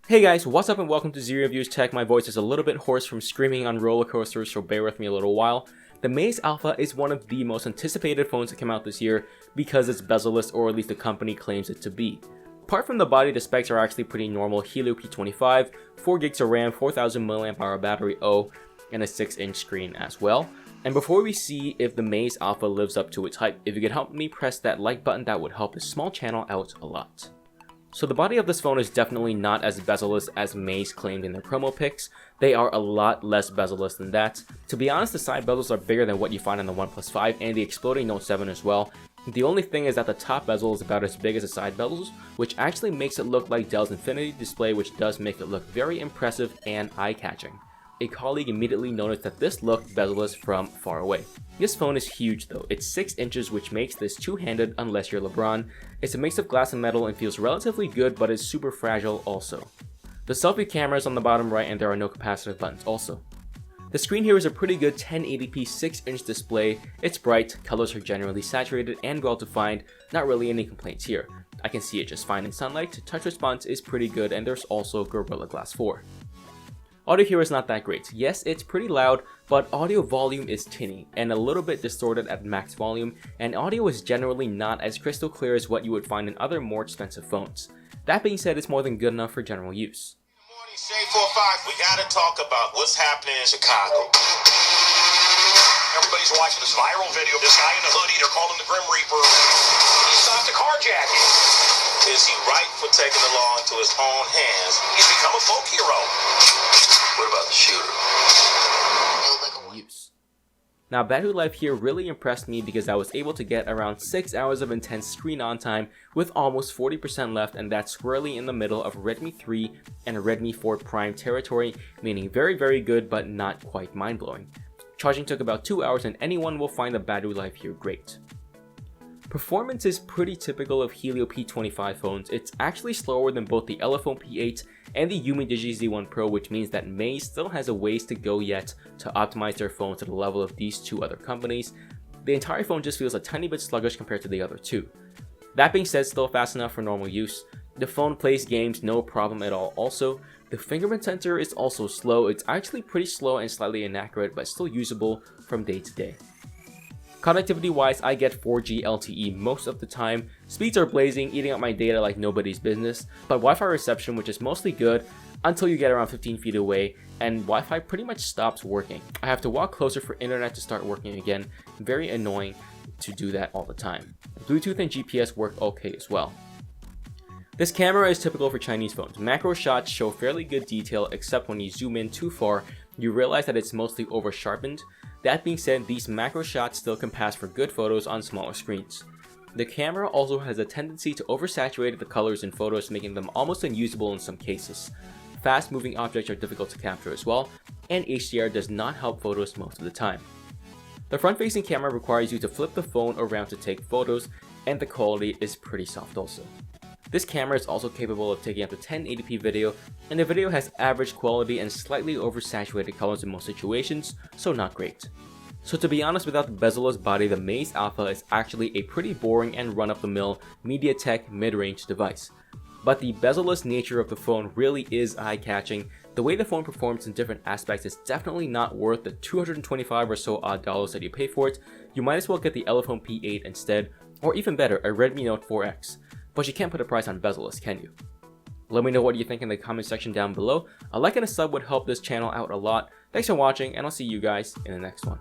Hey guys, what's up and welcome to Zero Reviews Tech. My voice is a little bit hoarse from screaming on roller coasters, so bear with me a little while. The Maze Alpha is one of the most anticipated phones to come out this year because it's bezel-less, or at least the company claims it to be. Apart from the body, the specs are actually pretty normal. Helio P25, 4 gigs of RAM, 4000 mAh battery, and a 6-inch screen as well. And before we see if the Maze Alpha lives up to its hype, if you could help me press that like button, that would help this small channel out a lot. So the body of this phone is definitely not as bezel-less as Maze claimed in their promo pics. They are a lot less bezel-less than that. To be honest, the side bezels are bigger than what you find on the OnePlus 5 and the exploding Note 7 as well. The only thing is that the top bezel is about as big as the side bezels, which actually makes it look like Dell's Infinity display, which does make it look very impressive and eye-catching. A colleague immediately noticed that this looked bezel-less from far away. This phone is huge though. It's 6 inches, which makes this two-handed unless you're LeBron. It's a mix of glass and metal and feels relatively good, but is super fragile also. The selfie camera is on the bottom right and there are no capacitive buttons also. The screen here is a pretty good 1080p 6-inch display. It's bright, colors are generally saturated and well defined, not really any complaints here. I can see it just fine in sunlight, touch response is pretty good, and there's also Gorilla Glass 4. Audio here is not that great. Yes, it's pretty loud, but audio volume is tinny and a little bit distorted at max volume, and audio is generally not as crystal clear as what you would find in other more expensive phones. That being said, it's more than good enough for general use. Morning, Shade 45, we gotta talk about what's happening in Chicago. Everybody's watching this viral video. This guy in the hoodie, they're calling him the Grim Reaper. He stopped a carjacking. Is he right for taking the law into his own hands? He's become a folk hero. What about the shooter? Use. Now, battery life here really impressed me because I was able to get around 6 hours of intense screen on time with almost 40% left, and that's squarely in the middle of Redmi 3 and Redmi 4 Prime territory, meaning very good but not quite mind-blowing. Charging took about 2 hours and anyone will find the battery life here great. Performance is pretty typical of Helio P25 phones. It's actually slower than both the Elephone P8 and the Yumi Digi Z1 Pro, which means that Maze still has a ways to go yet to optimize their phone to the level of these two other companies. The entire phone just feels a tiny bit sluggish compared to the other two. That being said, still fast enough for normal use. The phone plays games no problem at all also. The fingerprint sensor is also slow. It's actually pretty slow and slightly inaccurate, but still usable from day to day. Connectivity wise, I get 4G LTE most of the time. Speeds are blazing, eating up my data like nobody's business, but Wi-Fi reception, which is mostly good until you get around 15 feet away, and Wi-Fi pretty much stops working. I have to walk closer for internet to start working again. Very annoying to do that all the time. Bluetooth and GPS work okay as well. This camera is typical for Chinese phones. Macro shots show fairly good detail, except when you zoom in too far, you realize that it's mostly over sharpened. That being said, these macro shots still can pass for good photos on smaller screens. The camera also has a tendency to oversaturate the colors in photos, making them almost unusable in some cases. Fast moving objects are difficult to capture as well, and HDR does not help photos most of the time. The front-facing camera requires you to flip the phone around to take photos, and the quality is pretty soft also. This camera is also capable of taking up to 1080p video, and the video has average quality and slightly oversaturated colors in most situations, so not great. So to be honest, without the bezel-less body, the Maze Alpha is actually a pretty boring and run-of-the-mill MediaTek mid-range device. But the bezel-less nature of the phone really is eye-catching. The way the phone performs in different aspects is definitely not worth the $225 or so odd dollars that you pay for it. You might as well get the Elephone P8 instead, or even better, a Redmi Note 4X. But you can't put a price on bezel-less, can you? Let me know what you think in the comment section down below. A like and a sub would help this channel out a lot. Thanks for watching, and I'll see you guys in the next one.